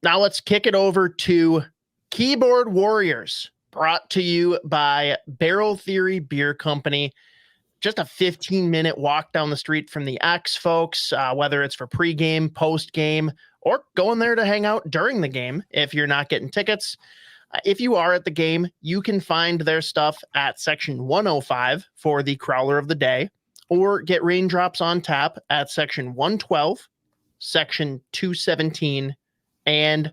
Now let's kick it over to Keyboard Warriors, brought to you by Barrel Theory Beer Company. Just a 15-minute walk down the street from the X, folks, whether it's for pregame, postgame, or going there to hang out during the game if you're not getting tickets. If you are at the game, you can find their stuff at section 105 for the Crowler of the Day, or get Raindrops on tap at section 112, section 217, and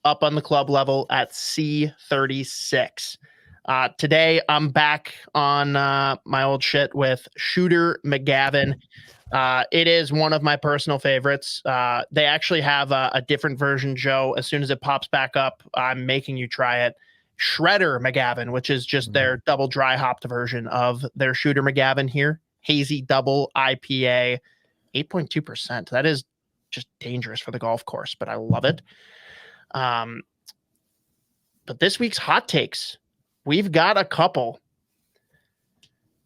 up on the club level at C36. Today, I'm back on my old shit with Shooter McGavin. It is one of my personal favorites. They actually have a different version, Joe. As soon as it pops back up, I'm making you try it. Shredder McGavin, which is just their double dry hopped version of their Shooter McGavin here. Hazy double IPA, 8.2%. That is just dangerous for the golf course, but I love it. But this week's hot takes, we've got a couple.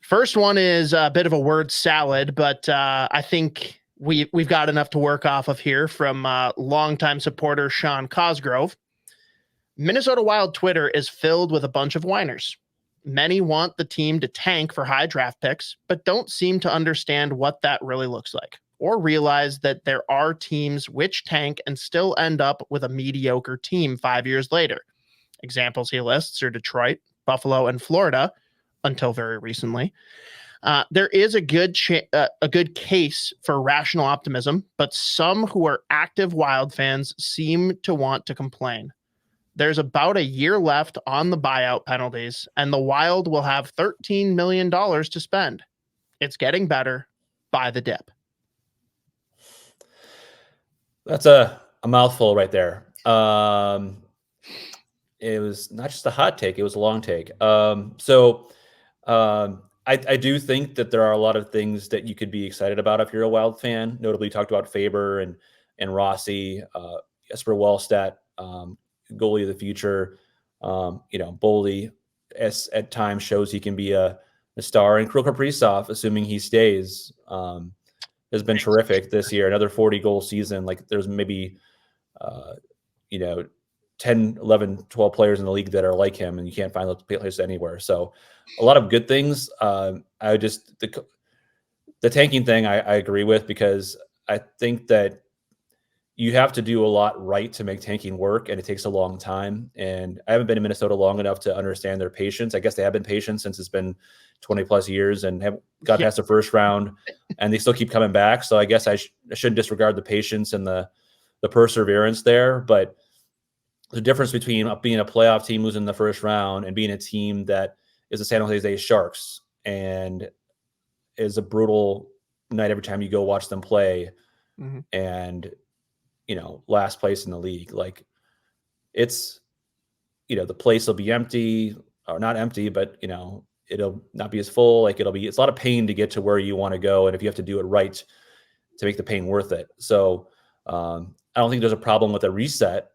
First one is a bit of a word salad, but I think we've got enough to work off of here from longtime supporter Sean Cosgrove. Minnesota Wild Twitter is filled with a bunch of whiners. Many want the team to tank for high draft picks, but don't seem to understand what that really looks like, or realize that there are teams which tank and still end up with a mediocre team 5 years later. Examples he lists are Detroit, Buffalo, and Florida, until very recently. There is a good case for rational optimism, but some who are active Wild fans seem to want to complain. There's about a year left on the buyout penalties, and the Wild will have $13 million to spend. It's getting better by the dip. That's a mouthful right there. It was not just a hot take, it was a long take. I do think that there are a lot of things that you could be excited about if you're a Wild fan. Notably, you talked about Faber and Rossi, Jesper Wallstedt, goalie of the future. Boldy at times shows he can be a star. And Kirill Kaprizov, assuming he stays, has been terrific this year. Another 40-goal season. Like, there's maybe 10, 11, 12 players in the league that are like him, and you can't find those players anywhere. So a lot of good things. The tanking thing I agree with, because I think that you have to do a lot right to make tanking work, and it takes a long time. And I haven't been in Minnesota long enough to understand their patience. I guess they have been patient since it's been 20 plus years and have got past the first round, and they still keep coming back. So I guess I shouldn't disregard the patience and the perseverance there. But the difference between being a playoff team losing the first round and being a team that is the San Jose Sharks and is a brutal night every time you go watch them play, and last place in the league. Like, it's, the place will be empty, or not empty, but it'll not be as full. Like, it's a lot of pain to get to where you want to go, and if you have to do it right to make the pain worth it. So I don't think there's a problem with a reset,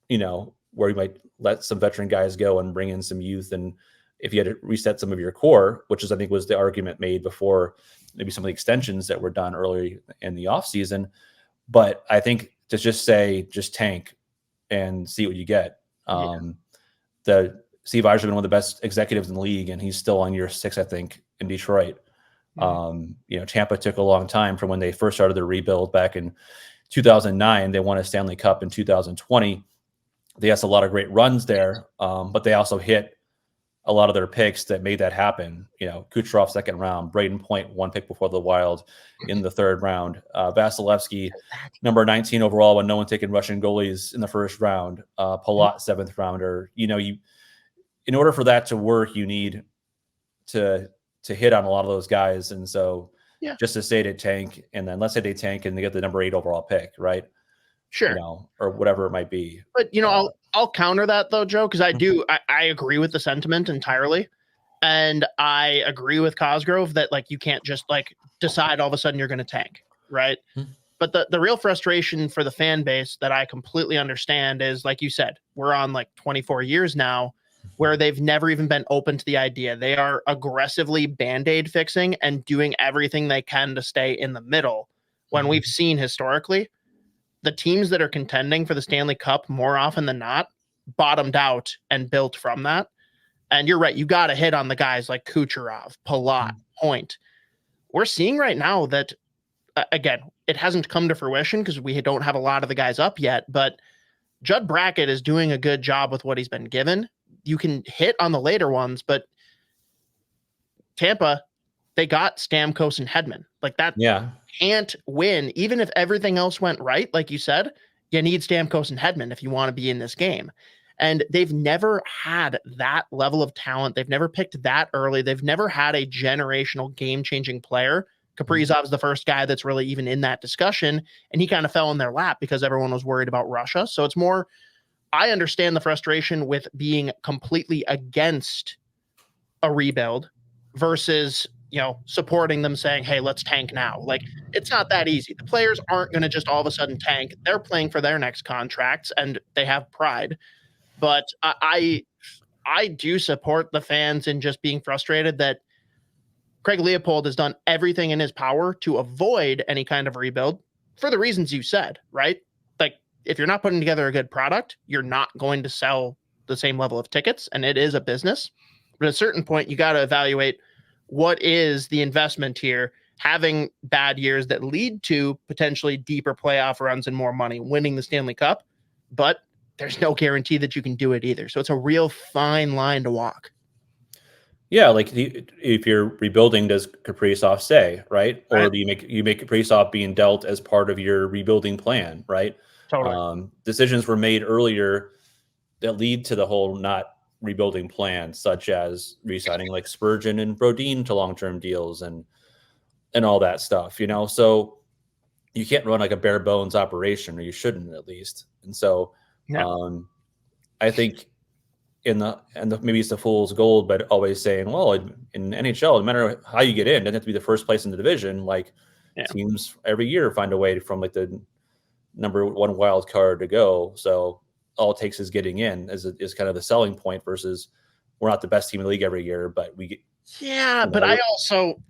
where you might let some veteran guys go and bring in some youth. And if you had to reset some of your core, which I think was the argument made before maybe some of the extensions that were done early in the offseason. But I think to just tank and see what you get. The Steve Yzerman, one of the best executives in the league, and he's still on year 6, I think, in Detroit. Tampa took a long time from when they first started their rebuild back in 2009. They won a Stanley Cup in 2020. They had a lot of great runs there, but they also hit a lot of their picks that made that happen. Kucherov 2nd round, Braden Point 1 pick before the Wild in the 3rd round, Vasilevsky number 19 overall when no one taking Russian goalies in the 1st round, Palat 7th rounder. In order for that to work, you need to hit on a lot of those guys. And so just to say they tank, and then let's say they tank and they get the number 8 overall pick, right? Sure. Or whatever it might be. But, I'll counter that though, Joe, because I agree with the sentiment entirely. And I agree with Cosgrove that, like, you can't just decide all of a sudden you're going to tank. Right. But the real frustration for the fan base that I completely understand is, like you said, we're on 24 years now where they've never even been open to the idea. They are aggressively Band-Aid fixing and doing everything they can to stay in the middle, when we've seen historically the teams that are contending for the Stanley Cup more often than not bottomed out and built from that. And you're right. You got to hit on the guys like Kucherov, Palat, Point. We're seeing right now that, again, it hasn't come to fruition because we don't have a lot of the guys up yet, but Judd Brackett is doing a good job with what he's been given. You can hit on the later ones, but Tampa, they got Stamkos and Hedman. Like that can't win. Even if everything else went right, like you said, you need Stamkos and Hedman if you want to be in this game. And they've never had that level of talent. They've never picked that early. They've never had a generational game-changing player. Kaprizov's the first guy that's really even in that discussion, and he kind of fell in their lap because everyone was worried about Russia. So it's more, I understand the frustration with being completely against a rebuild versus, supporting them saying, hey, let's tank now. Like, it's not that easy. The players aren't going to just all of a sudden tank. They're playing for their next contracts, and they have pride. But I do support the fans in just being frustrated that Craig Leopold has done everything in his power to avoid any kind of rebuild for the reasons you said, right? Like, if you're not putting together a good product, you're not going to sell the same level of tickets, and it is a business. But at a certain point, you got to evaluate what is the investment here, having bad years that lead to potentially deeper playoff runs and more money, winning the Stanley Cup. But there's no guarantee that you can do it either. So it's a real fine line to walk. Yeah, like if you're rebuilding, does Kaprizov stay, right? Or do you make Kaprizov being dealt as part of your rebuilding plan, right? Totally. Decisions were made earlier that lead to the whole not rebuilding plan, such as re-signing like Spurgeon and Brodin to long-term deals and all that stuff, So you can't run like a bare bones operation, or you shouldn't at least. And so I think in the maybe it's the fool's gold, but always saying, well, in NHL, no matter how you get in, it doesn't have to be the first place in the division. Like teams every year find a way from like the number one wild card to go. So all it takes is getting in is kind of the selling point versus we're not the best team in the league every year, but we get. But I also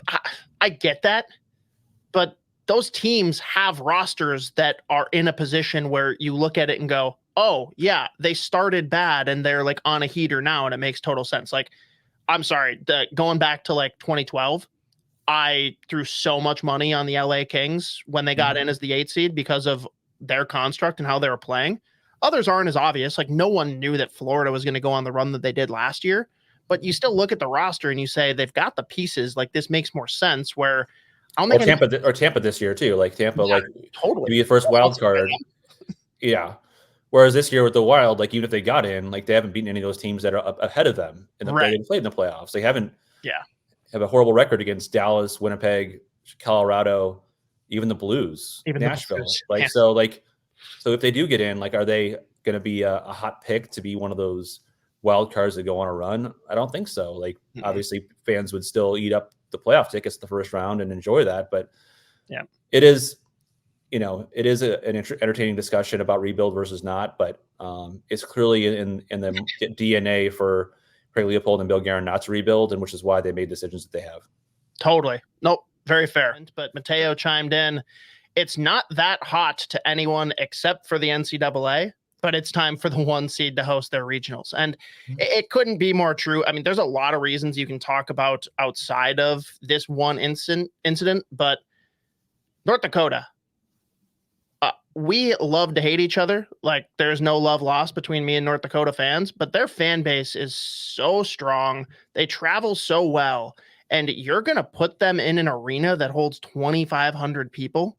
I get that, but those teams have rosters that are in a position where you look at it and go, oh yeah, they started bad and they're like on a heater now, and it makes total sense. Like, I'm sorry, going back to like 2012, I threw so much money on the LA Kings when they got in as the 8th seed because of their construct and how they were playing. Others aren't as obvious. Like, no one knew that Florida was going to go on the run that they did last year, but you still look at the roster and you say they've got the pieces. Like, this makes more sense. Where I'll make Tampa this year too. Like Tampa, totally be the first wild card. Yeah. Whereas this year with the Wild, like even if they got in, like they haven't beaten any of those teams that are up ahead of them in the they didn't play in the playoffs. They haven't have a horrible record against Dallas, Winnipeg, Colorado, even the Blues, Nashville. So if they do get in, like, are they going to be a hot pick to be one of those wild cards that go on a run? I don't think so. Like, obviously fans would still eat up the playoff tickets the first round and enjoy that. But it is, it is an entertaining discussion about rebuild versus not, but it's clearly in the DNA for Craig Leopold and Bill Guerin not to rebuild, and which is why they made decisions that they have. Totally. Nope. Very fair. But Mateo chimed in. It's not that hot to anyone except for the NCAA, but it's time for the 1 seed to host their regionals. And it couldn't be more true. I mean, there's a lot of reasons you can talk about outside of this one incident, but North Dakota, we love to hate each other. Like, there's no love lost between me and North Dakota fans, but their fan base is so strong. They travel so well, and you're going to put them in an arena that holds 2,500 people.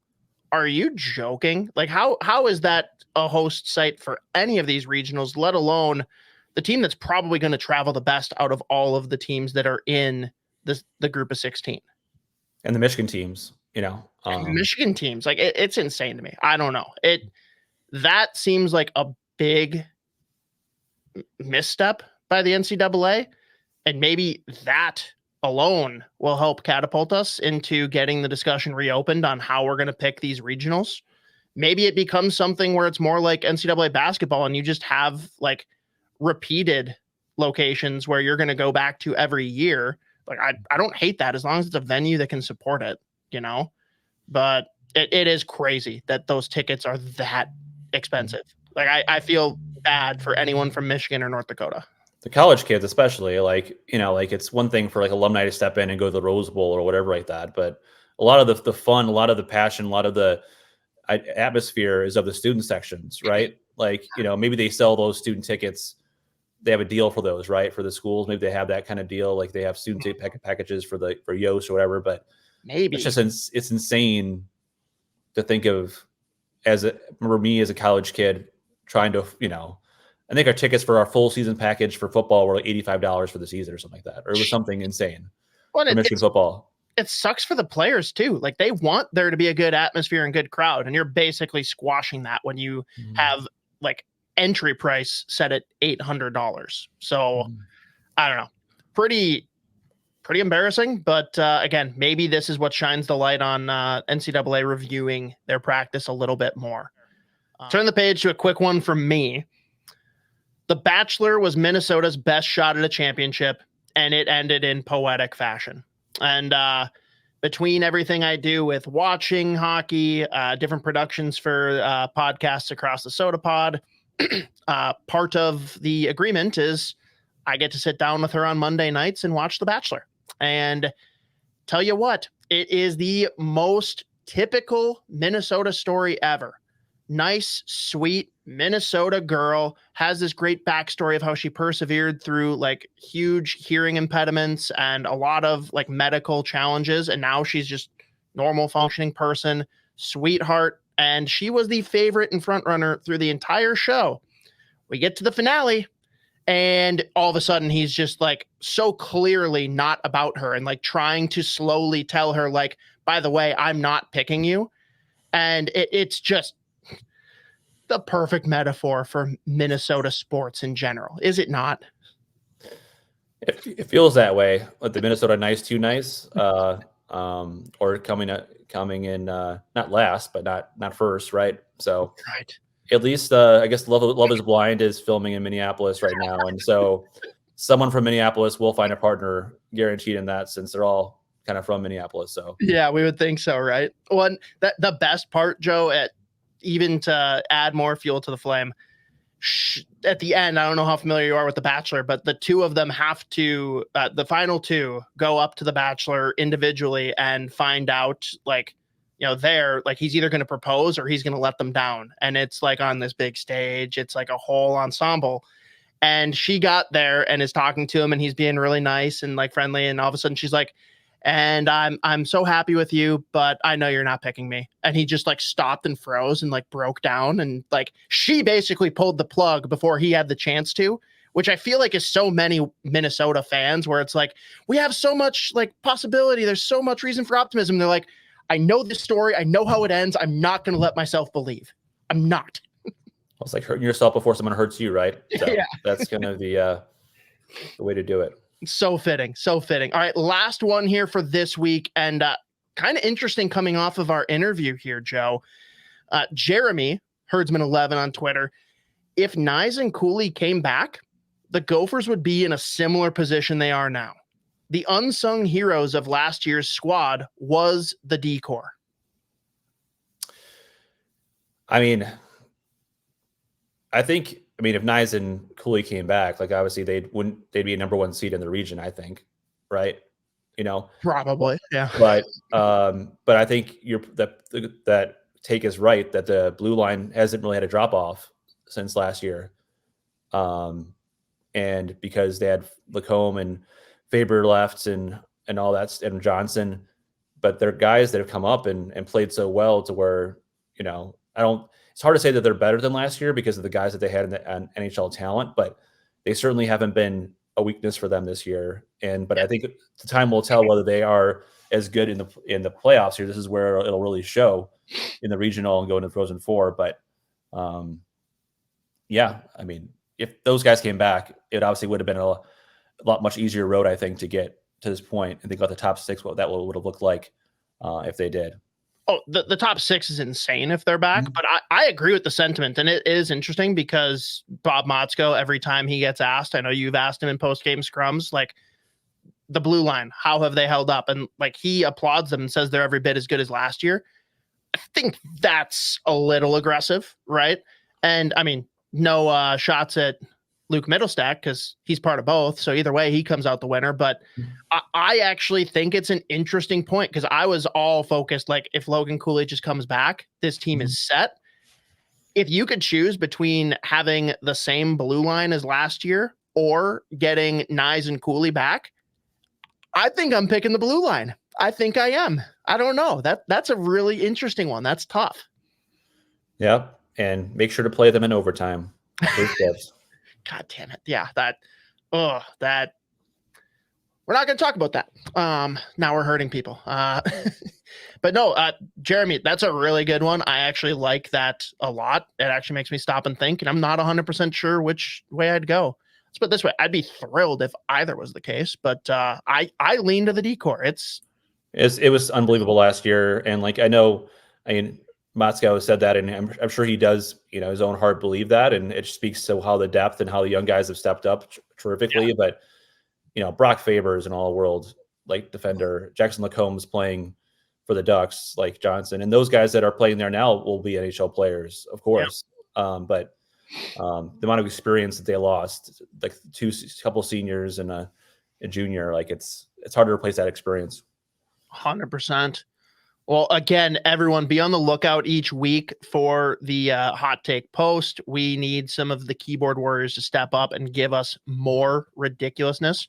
Are you joking? Like, how is that a host site for any of these regionals, let alone the team that's probably going to travel the best out of all of the teams that are in the group of 16? And the Michigan teams, Michigan teams, like it's insane to me. I don't know. That seems like a big misstep by the NCAA, and maybe that alone will help catapult us into getting the discussion reopened on how we're going to pick these regionals. Maybe it becomes something where it's more like NCAA basketball, and you just have like repeated locations where you're going to go back to every year. Like, I don't hate that as long as it's a venue that can support it, But it is crazy that those tickets are that expensive. Like I feel bad for anyone from Michigan or North Dakota. The college kids, especially, like, like it's one thing for like alumni to step in and go to the Rose Bowl or whatever like that, but a lot of the fun, a lot of the passion, a lot of the atmosphere is of the student sections, right? Like, maybe they sell those student tickets. They have a deal for those, right? For the schools, maybe they have that kind of deal. Like they have student ticket packages for yotes or whatever. But maybe it's insane to think of remember me as a college kid trying to, I think our tickets for our full season package for football were like $85 for the season or something like that, or it was something insane for Michigan football. It sucks for the players too. Like they want there to be a good atmosphere and good crowd, and you're basically squashing that when you have like entry price set at $800. So I don't know, pretty embarrassing. But again, maybe this is what shines the light on NCAA reviewing their practice a little bit more. Turn the page to a quick one from me. The Bachelor was Minnesota's best shot at a championship, and it ended in poetic fashion. And between everything I do with watching hockey, different productions for podcasts across the Soda Pod, part of the agreement is I get to sit down with her on Monday nights and watch The Bachelor. And tell you what, it is the most typical Minnesota story ever. Nice, sweet Minnesota girl, has this great backstory of how she persevered through like huge hearing impediments and a lot of like medical challenges. And now she's just normal functioning person, sweetheart. And she was the favorite and front runner through the entire show. We get to the finale and all of a sudden he's just like so clearly not about her and like trying to slowly tell her like, by the way, I'm not picking you. And it's just the perfect metaphor for Minnesota sports in general, is it not? It feels that way. Like the Minnesota Nice Too Nice, or coming in not last, but not first, right? So right. At least I guess Love Is Blind is filming in Minneapolis right now, and so someone from Minneapolis will find a partner guaranteed in that, since they're all kind of from Minneapolis. So yeah, we would think so, right? Well, the best part, Joe, even to add more fuel to the flame, at the end, I don't know how familiar you are with The Bachelor, but the two of them have to, the final two go up to The Bachelor individually and find out, like, he's either going to propose or he's going to let them down. And it's like on this big stage, it's like a whole ensemble. And she got there and is talking to him and he's being really nice and like friendly. And all of a sudden she's like, and I'm so happy with you, but I know you're not picking me. And he just like stopped and froze and like broke down. And like she basically pulled the plug before he had the chance to, which I feel like is so many Minnesota fans where it's like, we have so much like possibility. There's so much reason for optimism. They're like, I know this story. I know how it ends. I'm not going to let myself believe. I'm not. It's like hurting yourself before someone hurts you, right? So yeah. That's kind of the way to do it. So fitting. All right, last one here for this week, and kind of interesting coming off of our interview here, Joe. Jeremy, Herdsman11 on Twitter, if Knies and Cooley came back, the Gophers would be in a similar position they are now. The unsung heroes of last year's squad was the D-Corps. I think if Knies and Cooley came back, like obviously they'd be a number one seed in the region, I think, right? Probably, yeah. But I think that take is right, that the blue line hasn't really had a drop off since last year, and because they had Lacombe and Faber left and all that, and Johnson, but they're guys that have come up and played so well to where it's hard to say that they're better than last year because of the guys that they had in the NHL talent, but they certainly haven't been a weakness for them this year. But I think the time will tell whether they are as good in the playoffs here. This is where it'll really show in the regional and go into the Frozen Four. But if those guys came back, it obviously would have been a lot much easier road, I think, to get to this point and think about the top six, what that would have looked like if they did. Oh, the top six is insane if they're back, but I agree with the sentiment. And it is interesting because Bob Motzko, every time he gets asked, I know you've asked him in post-game scrums, like the blue line, how have they held up? And like he applauds them and says they're every bit as good as last year. think that's a little aggressive, right? And I mean, no shots at Luke Middlestack because he's part of both. So either way, he comes out the winner. But I actually think it's an interesting point because I was all focused, like, if Logan Cooley just comes back, this team is set. If you could choose between having the same blue line as last year or getting Knies and Cooley back, I think I'm picking the blue line. I think I am. I don't know. That's a really interesting one. That's tough. Yeah, and make sure to play them in overtime. God damn it. Yeah, that we're not going to talk about that. Now we're hurting people. But no, Jeremy, that's a really good one. I actually like that a lot. It actually makes me stop and think, and I'm not 100% sure which way I'd go. Let's put it this way. I'd be thrilled if either was the case, but I lean to the decor. It was unbelievable last year. And like, I mean, Motzko has said that, and I'm sure he does, his own heart believe that. And it speaks to how the depth and how the young guys have stepped up terrifically. Yeah. But, Brock Faber is an all-world like defender. Jackson Lacomb's playing for the Ducks, like Johnson. And those guys that are playing there now will be NHL players, of course. Yeah. But the amount of experience that they lost, like couple seniors and a junior, like it's hard to replace that experience. 100%. Well, again, everyone be on the lookout each week for the hot take post. We need some of the keyboard warriors to step up and give us more ridiculousness.